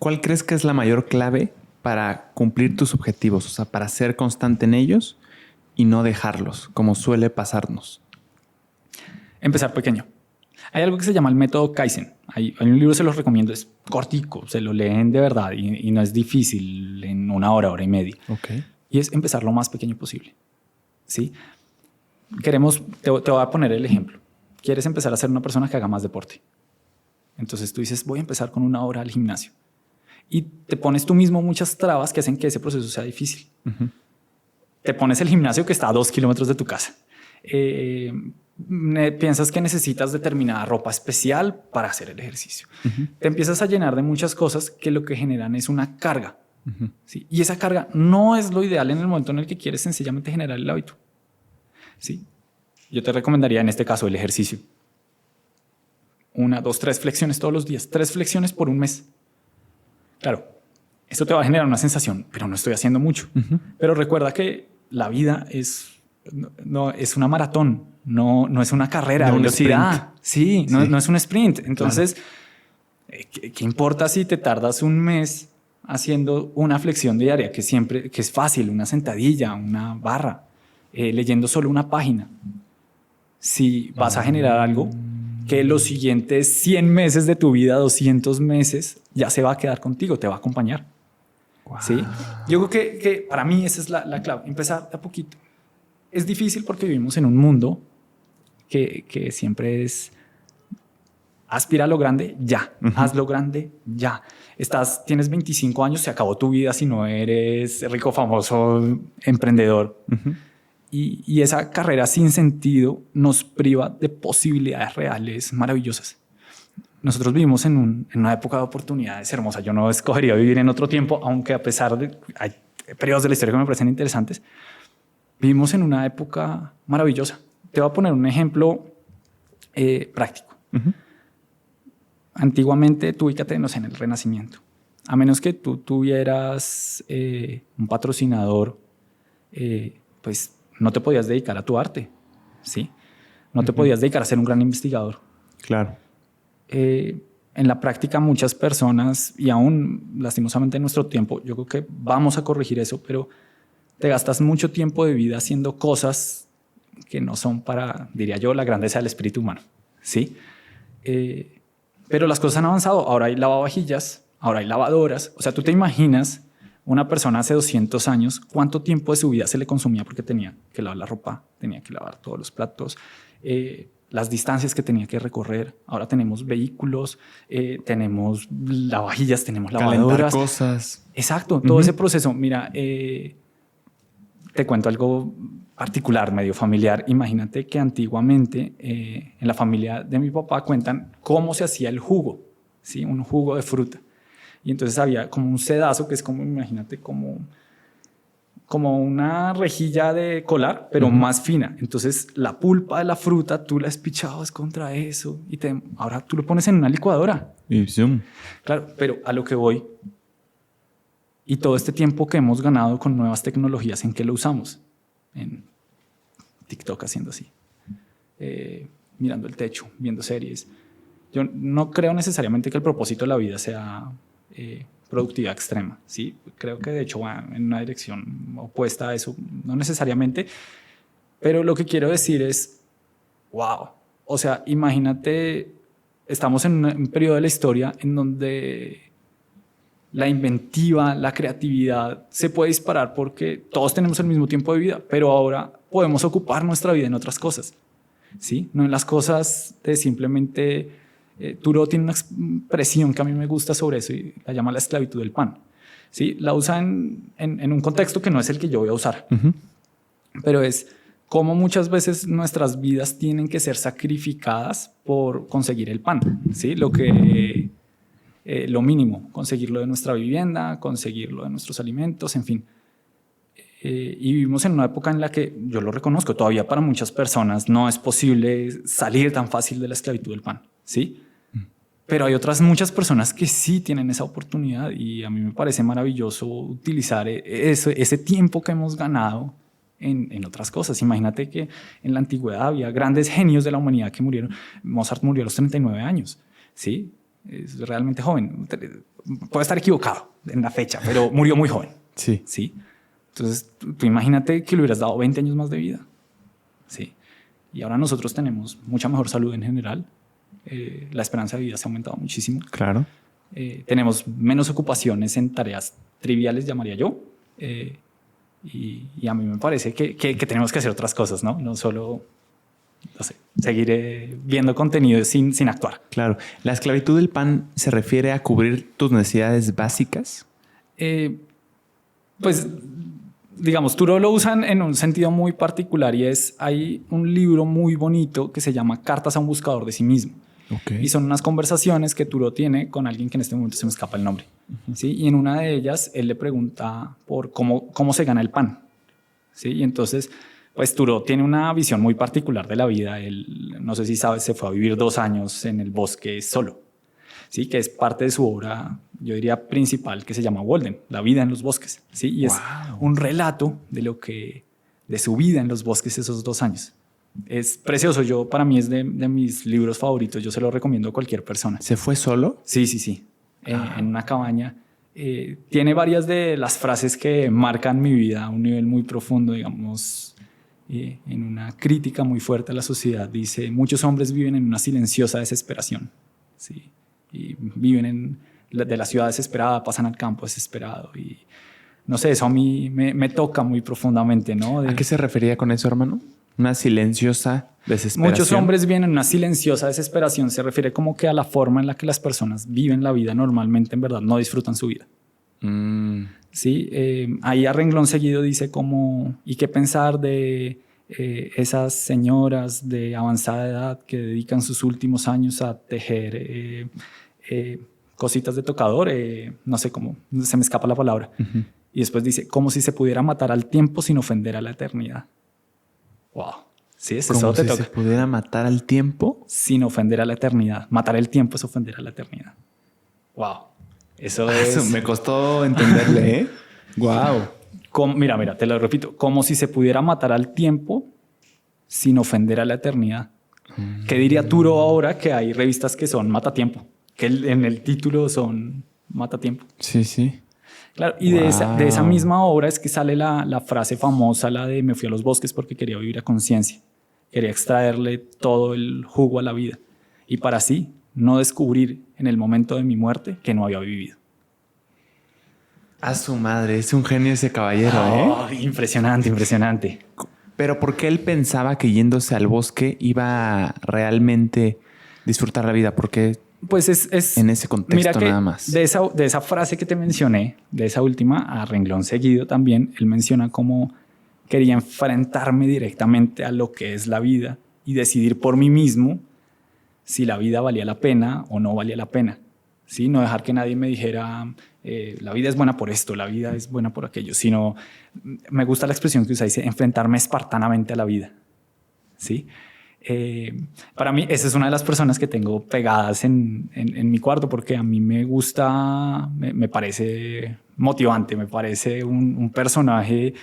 ¿cuál crees que es la mayor clave para cumplir tus objetivos? O sea, para ser constante en ellos y no dejarlos, como suele pasarnos. Empezar pequeño. Hay algo que se llama el método Kaizen. Hay un libro, se los recomiendo, es cortico, se lo leen de verdad y no es difícil en 1 hora, hora y media. Okay. Y es empezar lo más pequeño posible. ¿Sí? Te voy a poner el ejemplo. Quieres empezar a ser una persona que haga más deporte. Entonces tú dices, voy a empezar con 1 hora al gimnasio. Y te pones tú mismo muchas trabas que hacen que ese proceso sea difícil. Uh-huh. Te pones el gimnasio que está a 2 kilómetros de tu casa. Piensas que necesitas determinada ropa especial para hacer el ejercicio. Uh-huh. Te empiezas a llenar de muchas cosas que lo que generan es una carga. Uh-huh. ¿Sí? Y esa carga no es lo ideal en el momento en el que quieres sencillamente generar el hábito. ¿Sí? Yo te recomendaría en este caso el ejercicio. 1, 2, 3 flexiones todos los días. 3 flexiones por un mes. Claro, esto te va a generar una sensación, pero no estoy haciendo mucho. Uh-huh. Pero recuerda que la vida es una maratón, no es una carrera de velocidad. Sí, no es un sprint. Entonces, claro. ¿Qué importa si te tardas un mes haciendo una flexión diaria, que es fácil, una sentadilla, una barra, leyendo solo una página? Si vas a generar algo que los siguientes 100 meses de tu vida, 200 meses, ya se va a quedar contigo, te va a acompañar. Wow. ¿Sí? Yo creo que para mí esa es la clave, empezar de a poquito. Es difícil porque vivimos en un mundo que siempre es aspira a lo grande ya, uh-huh. Haz lo grande ya. Tienes 25 años, se acabó tu vida si no eres rico, famoso, emprendedor. Uh-huh. Y esa carrera sin sentido nos priva de posibilidades reales maravillosas. Nosotros vivimos en una época de oportunidades hermosas. Yo no escogería vivir en otro tiempo, aunque a pesar de hay periodos de la historia que me parecen interesantes, vivimos en una época maravillosa. Te voy a poner un ejemplo práctico. Uh-huh. Antiguamente, tú ubícate, no sé, en el Renacimiento. A menos que tú tuvieras un patrocinador, pues no te podías dedicar a tu arte, ¿sí? No te podías dedicar a ser un gran investigador. Claro. En la práctica, muchas personas, y aún lastimosamente en nuestro tiempo, yo creo que vamos a corregir eso, pero te gastas mucho tiempo de vida haciendo cosas que no son para, diría yo, la grandeza del espíritu humano, ¿sí? Pero las cosas han avanzado. Ahora hay lavavajillas, ahora hay lavadoras. O sea, tú te imaginas una persona hace 200 años, ¿cuánto tiempo de su vida se le consumía porque tenía que lavar la ropa, tenía que lavar todos los platos, las distancias que tenía que recorrer? Ahora tenemos vehículos, tenemos lavavajillas, tenemos lavadoras. Calentar cosas. Exacto, todo ese proceso. Mira, te cuento algo particular, medio familiar. Imagínate que antiguamente en la familia de mi papá cuentan cómo se hacía el jugo, ¿sí? Un jugo de fruta. Y entonces había como un sedazo que es como, imagínate, como una rejilla de colar, pero más fina. Entonces la pulpa de la fruta tú la espichabas contra eso y ahora tú lo pones en una licuadora. Y zoom. Claro, pero a lo que voy, y todo este tiempo que hemos ganado con nuevas tecnologías, ¿en qué lo usamos? En TikTok haciendo así, mirando el techo, viendo series. Yo no creo necesariamente que el propósito de la vida sea productividad extrema, ¿sí? Creo que de hecho va en una dirección opuesta a eso, no necesariamente, pero lo que quiero decir es, wow, o sea, imagínate, estamos en un periodo de la historia en donde la inventiva, la creatividad se puede disparar porque todos tenemos el mismo tiempo de vida, pero ahora podemos ocupar nuestra vida en otras cosas, ¿sí? No en las cosas de simplemente... Thoreau tiene una expresión que a mí me gusta sobre eso y la llama la esclavitud del pan, ¿sí? La usa en un contexto que no es el que yo voy a usar, pero es cómo muchas veces nuestras vidas tienen que ser sacrificadas por conseguir el pan, ¿sí? Lo mínimo, conseguirlo de nuestra vivienda, conseguirlo de nuestros alimentos, en fin. Y vivimos en una época en la que, yo lo reconozco, todavía para muchas personas no es posible salir tan fácil de la esclavitud del pan, ¿sí? Pero hay otras muchas personas que sí tienen esa oportunidad y a mí me parece maravilloso utilizar ese tiempo que hemos ganado en otras cosas. Imagínate que en la antigüedad había grandes genios de la humanidad que murieron. Mozart murió a los 39 años, ¿sí? Es realmente joven. Puede estar equivocado en la fecha, pero murió muy joven. Sí. ¿Sí? Entonces, tú imagínate que le hubieras dado 20 años más de vida. Sí. Y ahora nosotros tenemos mucha mejor salud en general. La esperanza de vida se ha aumentado muchísimo. Claro. Tenemos menos ocupaciones en tareas triviales, llamaría yo. Y a mí me parece que tenemos que hacer otras cosas, ¿no? No solo, no sé, seguir viendo contenido sin actuar. Claro. ¿La esclavitud del pan se refiere a cubrir tus necesidades básicas? Pues, digamos, Thoreau lo usan en un sentido muy particular y hay un libro muy bonito que se llama Cartas a un buscador de sí mismo. Okay. Y son unas conversaciones que Thoreau tiene con alguien que en este momento se me escapa el nombre. ¿Sí? Y en una de ellas él le pregunta por cómo se gana el pan. ¿Sí? Y entonces, pues Thoreau tiene una visión muy particular de la vida. Él, no sé si sabes, se fue a vivir 2 años en el bosque solo. ¿Sí? Que es parte de su obra, yo diría principal, que se llama Walden, La vida en los bosques. ¿Sí? Y es un relato de su vida en los bosques esos 2 años. Es precioso. Para mí es de mis libros favoritos. Yo se lo recomiendo a cualquier persona. ¿Se fue solo? Sí. En una cabaña. Tiene varias de las frases que marcan mi vida a un nivel muy profundo, digamos, en una crítica muy fuerte a la sociedad. Dice, muchos hombres viven en una silenciosa desesperación. ¿Sí? Y viven de la ciudad desesperada, pasan al campo desesperado. Y no sé, eso a mí me toca muy profundamente, ¿no? ¿A qué se refería con eso, hermano? Una silenciosa desesperación. Muchos hombres viven en una silenciosa desesperación. Se refiere como que a la forma en la que las personas viven la vida normalmente, en verdad, no disfrutan su vida. Sí, ahí a renglón seguido dice como, ¿y qué pensar de esas señoras de avanzada edad que dedican sus últimos años a tejer cositas de tocador? No sé cómo, se me escapa la palabra. Y después dice, como si se pudiera matar al tiempo sin ofender a la eternidad. Wow. Sí, eso como te si toca. se pudiera matar al tiempo sin ofender a la eternidad. Matar el tiempo es ofender a la eternidad. Wow. Eso me costó entenderle, ¿eh? Wow. Mira, te lo repito. Como si se pudiera matar al tiempo sin ofender a la eternidad. ¿Qué diría Thoreau ahora que hay revistas que son matatiempo? Que en el título son matatiempo. Sí. Claro, y de esa misma obra es que sale la frase famosa, la de me fui a los bosques porque quería vivir a conciencia. Quería extraerle todo el jugo a la vida. Y para así no descubrir en el momento de mi muerte que no había vivido. A su madre, es un genio ese caballero, ¿eh? Impresionante. Pero ¿por qué él pensaba que yéndose al bosque iba a realmente disfrutar la vida? Porque pues es en ese contexto mira que nada más. De esa frase que te mencioné, de esa última, a renglón seguido también, él menciona cómo quería enfrentarme directamente a lo que es la vida y decidir por mí mismo si la vida valía la pena o no valía la pena. ¿Sí? No dejar que nadie me dijera la vida es buena por esto, la vida es buena por aquello, sino me gusta la expresión que usa, dice enfrentarme espartanamente a la vida. ¿Sí? Para mí, esa es una de las personas que tengo pegadas en mi cuarto porque a mí me gusta, me parece motivante, me parece un personaje.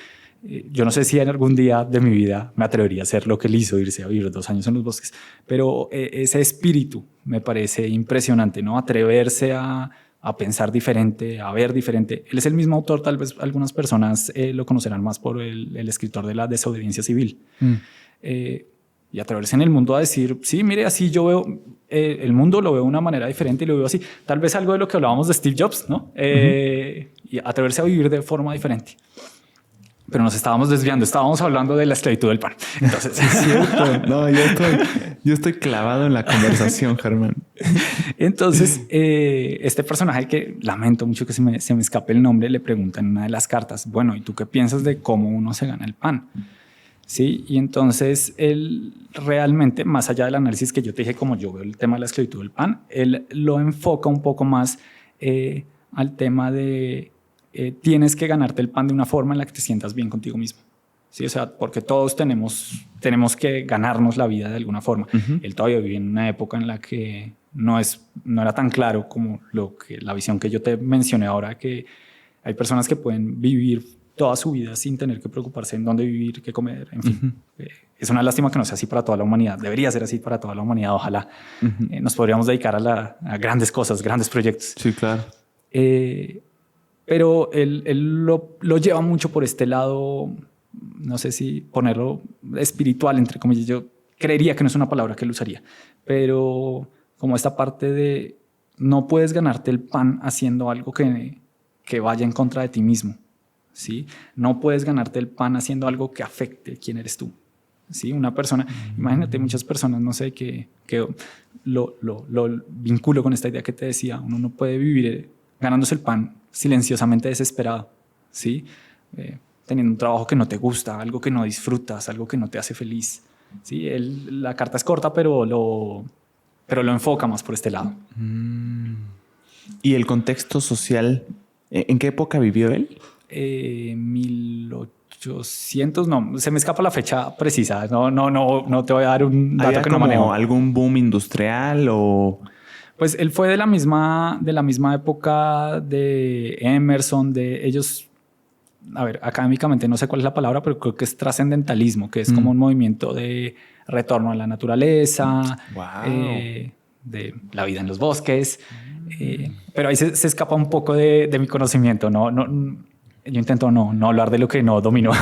Yo no sé si en algún día de mi vida me atrevería a hacer lo que él hizo, irse a vivir 2 años en los bosques, pero ese espíritu me parece impresionante, ¿no? Atreverse a pensar diferente, a ver diferente. Él es el mismo autor, tal vez algunas personas lo conocerán más por el escritor de La desobediencia civil. Y atreverse en el mundo a decir, sí, mire, así yo veo el mundo, lo veo de una manera diferente y lo veo así. Tal vez algo de lo que hablábamos de Steve Jobs, ¿no? Y atreverse a vivir de forma diferente. Pero nos estábamos desviando, estábamos hablando de la esclavitud del pan. Entonces, es cierto. No, yo estoy clavado en la conversación, Germán. Entonces, este personaje que lamento mucho que se me escape el nombre, le pregunta en una de las cartas, bueno, ¿y tú qué piensas de cómo uno se gana el pan? Sí, y entonces él realmente, más allá del análisis que yo te dije, como yo veo el tema de la esclavitud del pan, él lo enfoca un poco más al tema de tienes que ganarte el pan de una forma en la que te sientas bien contigo mismo. Sí, o sea, porque todos tenemos que ganarnos la vida de alguna forma. Él todavía vive en una época en la que no era tan claro como la visión que yo te mencioné ahora, que hay personas que pueden vivir toda su vida sin tener que preocuparse en dónde vivir, qué comer, en fin. Es una lástima que no sea así para toda la humanidad. Debería ser así para toda la humanidad. Ojalá nos podríamos dedicar a grandes cosas, grandes proyectos. Sí, claro. Pero él lo lleva mucho por este lado, no sé si ponerlo espiritual, entre comillas. Yo creería que no es una palabra que él usaría, pero como esta parte de no puedes ganarte el pan haciendo algo que vaya en contra de ti mismo, ¿sí? No puedes ganarte el pan haciendo algo que afecte quién eres tú, ¿sí? Una persona, imagínate muchas personas, no sé, que lo vinculo con esta idea que te decía, uno no puede vivir ganándose el pan silenciosamente desesperado, ¿sí? Teniendo un trabajo que no te gusta, algo que no disfrutas, algo que no te hace feliz, ¿sí? La carta es corta, pero lo enfoca más por este lado. ¿Y el contexto social? ¿En qué época vivió él? 1800, no, se me escapa la fecha precisa. No te voy a dar un dato que no como manejo. ¿Algún boom industrial o...? Pues él fue de la misma época de Emerson, de ellos. A ver, académicamente no sé cuál es la palabra, pero creo que es trascendentalismo, que es como un movimiento de retorno a la naturaleza, de la vida en los bosques. Pero ahí se escapa un poco de mi conocimiento. Yo intento no hablar de lo que no domino.